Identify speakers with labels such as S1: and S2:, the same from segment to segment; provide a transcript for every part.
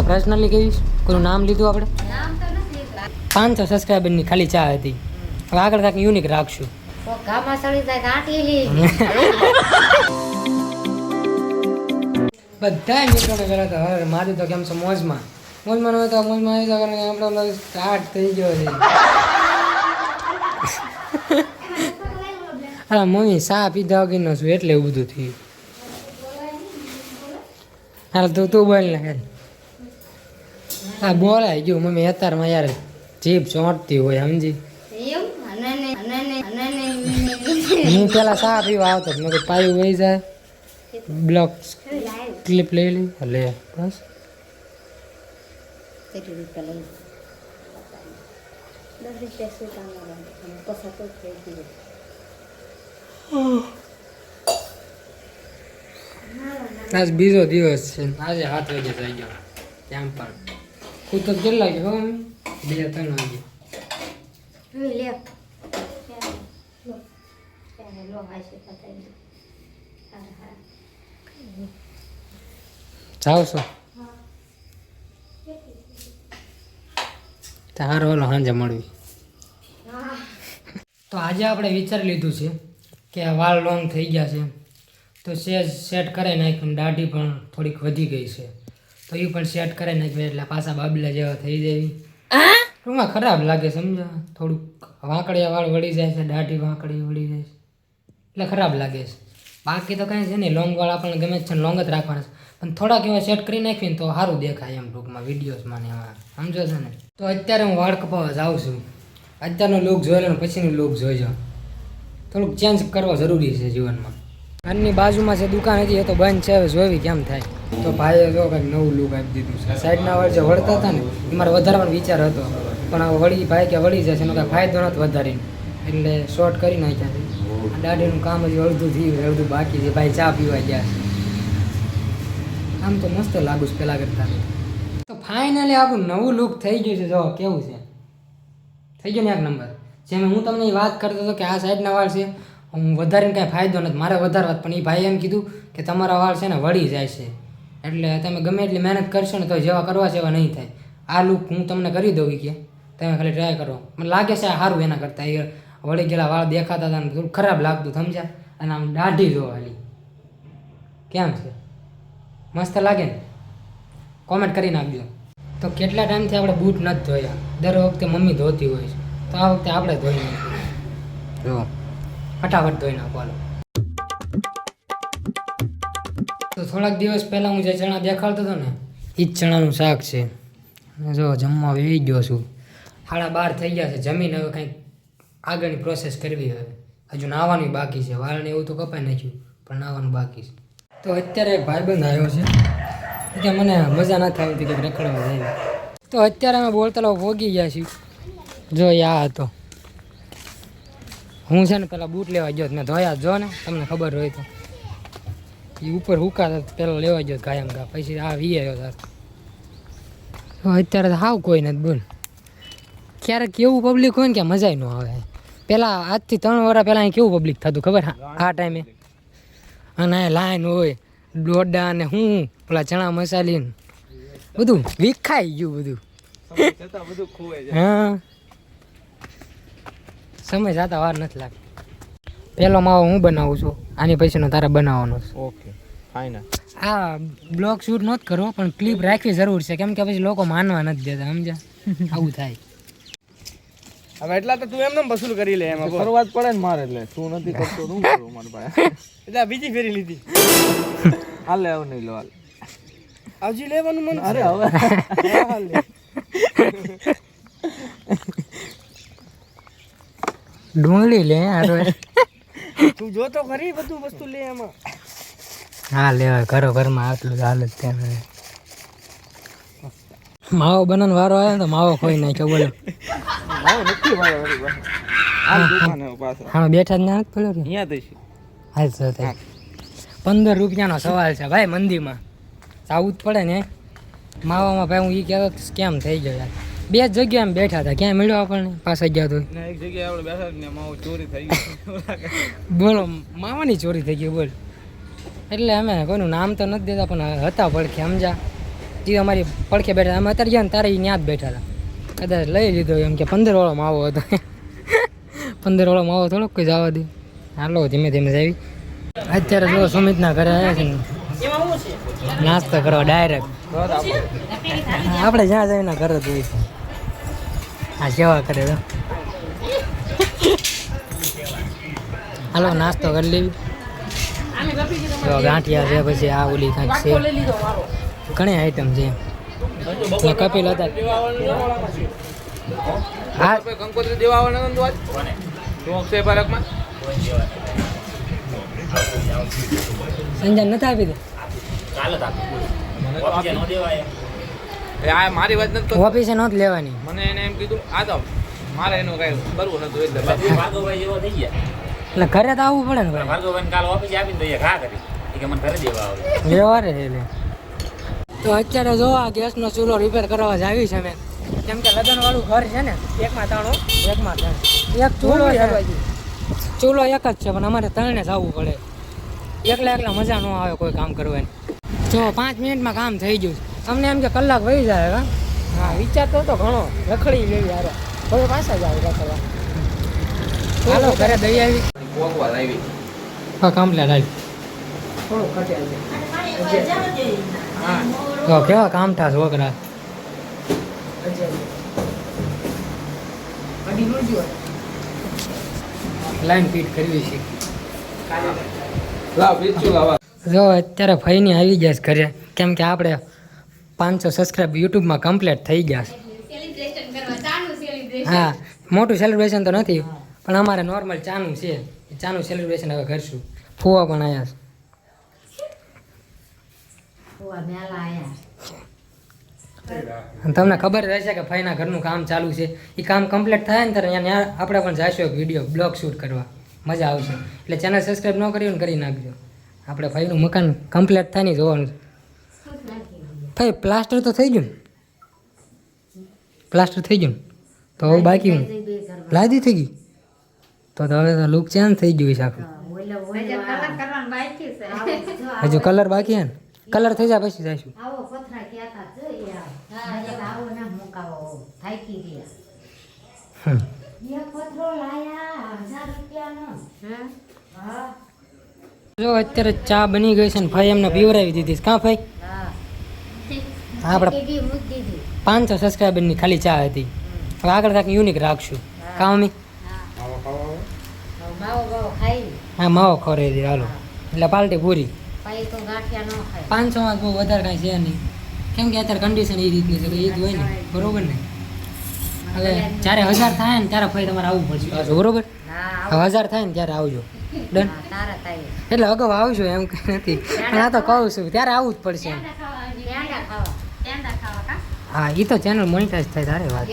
S1: Personally કહીશ કોઈનું નામ લીધું આપણે 500 સબસ્ક્રાઈબરની ખાલી ચા હતી. હવે આગળ કાંઈક યુનિક રાખશું. બધા મિત્રોને પહેલાં તો હવે મારી તો કેમ છે મોજમાં હોય તો મોજમાં આવી તો આપણો સ્ટાર્ટ થઈ ગયો છે. હા મમ્મી ચા પીધા વગરનો છું એટલે એવું બધું થયું. હાલ તું બોલ ને યાર. હા બોલાય ગયું મમ્મી અત્યારમાં યાર જીભ ચોંટતી હોય સમજી. હું પેલા ચા પીવા આવતો મેં કહ્યું પાયું વહી જાય બ્લોક ક્લિપ લઈ લઈ લે બસ. આજ બીજો દિવસ છે આજે 7 વાગે થઈ ગયો ત્યાં પણ હું તો કેટલા વાગે ખબર 2-3 વાગે. જાવ છો તારો ઓલો સાંજે મળવી. તો આજે આપણે વિચારી લીધું છે કે વાળ લોંગ થઈ ગયા છે તો સેટ કરાવી નાખ્યું. દાઢી પણ થોડીક વધી ગઈ છે તો એ પણ સેટ કરાવી નાખ્યું એટલે પાછા બાબલા જેવા થઈ જાય. ટૂંકમાં ખરાબ લાગે સમજા. થોડુંક વાંકડિયા વાળ વળી જાય છે દાઢી વાંકડી વળી જાય છે એટલે ખરાબ લાગે છે. બાકી તો કાંઈ છે નહીં લોંગ વાળ આપણને ગમે છે લોંગ જ રાખવાના છે પણ થોડાક એવા સેટ કરી નાખીને તો સારું દેખાય એમ ટૂંકમાં વિડીયોઝમાં ને એમાં સમજો છો ને. તો અત્યારે હું વાળ કપાવવા જાઉં છું. અત્યારનો લુક જોઈ લો ને પછીનો લુક જોઈજો. થોડુંક ચેન્જ કરવો જરૂરી છે જીવનમાં. ઘરની બાજુમાં જે દુકાન હતી એ તો બંધ છે હવે જોવી કેમ થાય. તો ભાઈએ જો કંઈક નવું લુક આપી દીધું છે. સાઈડના વાળ જે વળતા હતા ને એ મારે વધારવાનો વિચાર હતો પણ હવે વળી ભાઈ કે વળી જશે એનો કાંઈ ફાયદો નથી વધારીને એટલે શોર્ટ કરી નાખ્યા છે. દાઢીનું કામ હજી અડધું થયું અડધું બાકી છે. ભાઈ ચા પીવા ગયા છે. આમ તો મસ્ત લાગુ છે પહેલાં કરતાં. તો ફાઇનલી આપણું નવું લુક થઈ ગયું છે. જો કેવું છે થઈ ગયો ને એક નંબર. જેમ હું તમને એ વાત કરતો હતો કે આ સાઈડના વાળ છે હું વધારીને કાંઈ ફાયદો નથી મારે વધારવા પણ એ ભાઈએ એમ કીધું કે તમારા વાળ છે ને વળી જાય છે એટલે તમે ગમે એટલી મહેનત કરશો ને તો જેવા કરવા છે એવા નહીં થાય. આ લુક હું તમને કરી દઉં કે તમે ખાલી ટ્રાય કરો. મને લાગે છે આ સારું એના કરતાં. એ વળી ગયેલા વાળ દેખાતા હતા ને થોડું ખરાબ લાગતું સમજ્યા. અને આમ દાઢી જોવાલી કેમ છે મસ્ત લાગે ને કોમેન્ટ કરી નાખજો. તો કેટલા ટાઈમથી આપણે બૂટ નથી ધોયા. દર વખતે મમ્મી ધોતી હોય છે તો આ વખતે આપણે ધોઈ નાખીએ. જો ફટાફટ ધોઈ નાખવાનો. તો થોડાક દિવસ પહેલાં હું જે ચણા દેખાડતો હતો ને એ જ ચણાનું શાક છે. જો જમવા વેઈ ગયો છું. 12:30 થઈ ગયા છે. જમીન હવે કંઈક આગળની પ્રોસેસ કરવી હવે. હજુ નાહવાનું બાકી છે. વાળને એવું તો કપાઈ નાખ્યું પણ નાહવાનું બાકી છે. તો અત્યારે એક ભાઈબંધ આવ્યો છે કે મને મજા નથી આવી હતી કે રખડવા જાય. તો અત્યારે અમે બોલ તલાવ ભોગી ગયા છીએ. જો આ હતો હું છે ને પેલા બૂટ લેવા ગયો મેં ધોયા જો ને તમને ખબર હોય તો એ ઉપર હુકાતા પેલા લેવા ગયો ગાયમ ગા પછી આ વી આવ્યો તાર. અત્યારે હાવ કોઈ નથી બોલ. ક્યારેક કેવું પબ્લિક હોય ને કે મજા ન આવે. પહેલાં આજથી 3 વર્ષ પહેલાં અહીં કેવું પબ્લિક થતું ખબર આ ટાઈમે. અને લાઈન હોય ડોડા ને હું પેલા ચણા મસાલી બધું વિખાઈ ગયું બધું. હા સમય જતા વાર નથી લાગતી. પહેલો માવો હું બનાવું છું આની પછીનો તારે બનાવવાનો છે.
S2: Okay final.
S1: આ બ્લોગ શૂટ નહોત કરવો પણ ક્લિપ રાખવી જરૂર છે કેમ કે પછી લોકો માનવા નથી દેતા સમજ્યા. આવું થાય.
S2: હવે એટલા તો તું એમને વસૂલ કરી લે એમાં શરૂઆત પડે ને મારે એટલે તું નથી કરતો હું કરું મારી પાસે એટલે બીજી ફેરી લીધી. હાલે આવ નહીં લો હાલ આવજી લેવાનું મન. અરે હવે
S1: ડુંગળી લે
S2: તું જો તો ખરી બધું વસ્તુ લે એમાં.
S1: હા લેવાય ઘરો ઘરમાં આટલું હાલત ત્યાં માવો બનાવવાનો વારો આવે ને તો માવો ખોઈ નાખ્યો બોલો. હા બેઠા જ ના પડ્યો ને હાલ સર 15 રૂપિયાનો સવાલ છે ભાઈ. મંદીમાં જવું જ પડે ને માવામાં ભાઈ. હું એ કહેતો સ્કેમ થઈ ગયો યાર. 2 જગ્યાએ એમ બેઠા હતા ક્યાં મળ્યો આપણને પાછા ગયા તો
S2: એક જગ્યાએ આપણે બેઠા ને માવો ચોરી થઈ ગયો.
S1: બોલો માવાની ચોરી થઈ ગઈ બોલ. એટલે અમે કોઈનું નામ તો નથી દેતા પણ હતા પડખે સમજા. એ અમારી પડખે બેઠા અમે અત્યારે ગયા ને તારે ત્યાં જ બેઠા હતા કદાચ લઈ લીધો એમ કે 15 વાળો માવો હતો 15 વાળો માવો થોડોક કોઈ જવા દે હાલો ધીમે ધીમે જાવી અત્યારે જો સુમિતના ઘરે આવ્યા છે ને નાસ્તો કરવા ડાયરેક્ટ આપણે જ્યાં જઈને ઘરે જ હોય હા સેવા કરે તો હાલો નાસ્તો કરી લેવી તો ગાંઠિયા છે પછી આ ઓલી કાંઈક છે ઘણી આઈટમ છે કપિલ હતા હા
S2: કંકોત્રી દેવા આવવાના નંદુ આજ ચોક છે પાર્કમાં
S1: સંજય નથી આપી દે
S2: એ આ મારી વાત નથી
S1: ઓફિસે નહોતી લેવાની
S2: મને એને એમ કીધું આ તો મારે એનું કઈ કરવું નતું એટલે
S3: ભાર્ગવભાઈ જેવો થઈ ગયા
S1: એટલે ઘરે તો આવવું પડે ને ભાઈ
S3: ભાર્ગવભાઈ કાલ ઓફિસે આપીને દઈએ ઘા કરી એ કે મને ઘરે દેવા આવે
S1: લેવા રે એટલે તો અત્યારે જો આ ગેસનો ચૂલો રિપેર કરવા જાવી છે મેં કેમ કે લગ્નવાળું ઘર છે ને એકમાં 3 એક ચૂલો છે ચૂલો એક જ છે પણ અમારે 3 જવું પડે એકલા મજા ન આવે કોઈ કામ કરવાની જો 5 મિનિટમાં કામ થઈ ગયું તમને એમ કે કલાક વહી જાય હા વિચારતો તો ઘણો રખડી લેવી યાર હવે પાછા જાવ રખડવા હાલો ઘરે દઈ આવી
S2: કોકવાર આવી
S1: હા કમ્પ્લેટ આવી થોડું ખટ્યા છે તો કેવા કામ થા છોકરા લાઈન ફીટ કરવી છે
S2: લાવ બીજું લાવા
S1: જો અત્યારે ફઈની આવી ગયા છે ઘરે કેમ કે આપણે 500 સબસ્ક્રાઈબ યુટ્યુબમાં કમ્પ્લીટ થઈ ગયા છે હા મોટું સેલિબ્રેશન તો નથી પણ અમારે નોર્મલ ચાનું છે ચાનું સેલિબ્રેશન હવે કરશું ફુવા પણ આવ્યા છે તમને ખબર રહેશે કે ફઈના ઘરનું કામ ચાલુ છે એ કામ કમ્પ્લીટ થાય ને ત્યારે ત્યાં આપણે પણ જઈશું એક વિડીયો બ્લોગ શૂટ કરવા મજા આવશે એટલે ચેનલ સબસ્ક્રાઈબ ન કર્યું ને કરી નાખજો આપણે ફઈનું મકાન કમ્પ્લીટ થાય નહીં જોવાનું ફઈ પ્લાસ્ટર તો થઈ ગયું પ્લાસ્ટર થઈ ગયું તો હવે બાકી હું લાદી થઈ ગઈ તો હવે તો લુક ચેન્જ થઈ ગયું છે આખું હજુ કલર બાકી હે ને કલર થઈ જાય પછી જઈશું જો અત્યારે ચા બની ગઈ છે ને ભાઈ એમને પીવરાવી દીધી કાં ભાઈ આપણે 500 સબસ્ક્રાઈબરની ખાલી ચા હતી હવે આગળ કાંઈક યુનિક રાખશું કાં મમ્મી હા માવો ખવડાવી દે હાલો એટલે પાર્ટી પૂરી 500માં બહુ વધારે કાંઈ છે નહીં કેમ કે અત્યારે કન્ડિશન એ રીતની છે કે એ જ હોય ને બરોબર ને હવે જ્યારે 1000 થાય ને ત્યારે ભાઈ તમારે આવવું પડશે પાછું બરોબર હવે 1000 થાય ને ત્યારે આવજો ડન એટલે અગાઉ આવજો એમ કંઈ નથી પણ આ તો કહું છું ત્યારે આવવું જ પડશે એમ હા એ તો ચેનલ મોનિટાઈઝ થાય તારે વાત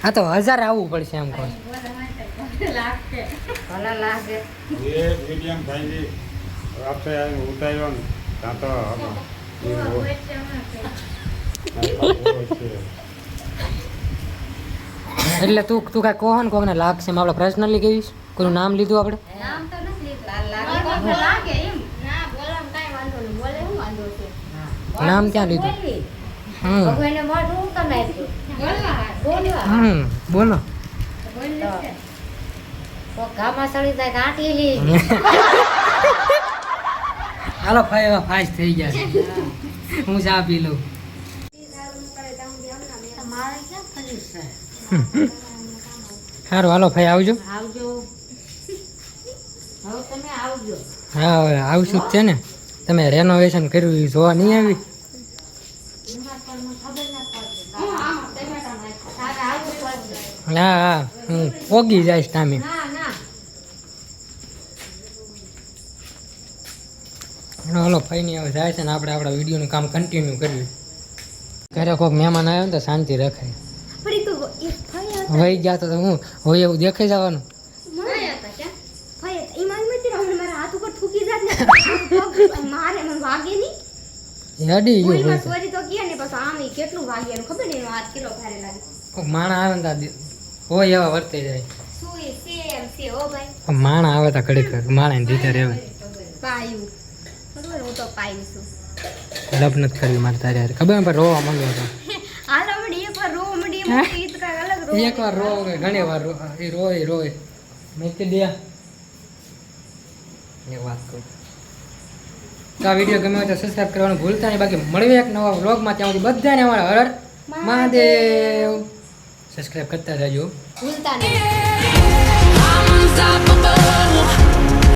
S1: હા તો 1000 આવવું પડશે એમ કહું એટલે તું કાંઈ કહો ને કોઈને લાગશે આપણે પર્સનલી કહીશ કોઈનું નામ લીધું આપણે નામ ક્યાં લીધું બોલો હાલો ભાઈ હવે ફાસ થઈ ગયા છે હું ચા પી લઉં સારું હાલો ભાઈ આવજો હા હવે આવશું જ છે ને તમે રેનોવેશન કર્યું એ જોવા નહીં આવી હા હા હું પોગી જઈશ ટાઈમે હાલો ફાઈની હવે જાય છે ને આપણે આપણા વિડીયોનું કામ કન્ટિન્યુ કરવી ઘરે કોઈક મહેમાન આવ્યો ને તો શાંતિ રખાય વહી ગયા તો હું હોય એવું દેખાઈ જવાનું હડી ગયું માણા આવે ને હોય એવા વર્તે જાય માણા આવે તો કડીક માણા ને રીતે રહેવાય
S4: હું તો પાઈ છું
S1: લપ નથી કરવી મારે તારે હારે. ખબર ને પણ રોવા માંડ્યો હતો
S4: હાલો મડી એકવાર રો મડી મને ઈ તો કાંઈક અલગ રો
S1: એક વાર રો ઘણી વાર રો એ રોય મેં કે દે એક વાત કહું તો આ વિડીયો ગમે હોય તો સબસ્ક્રાઈબ કરવાનું ભૂલતા નહીં. બાકી મળીએ એક નવા વ્લોગમાં. ત્યાં સુધી બધાને અમારા હર હર મહાદેવ. સબસ્ક્રાઈબ કરતા રહેજો.
S4: ભૂલતા નહીં
S5: Unstoppable.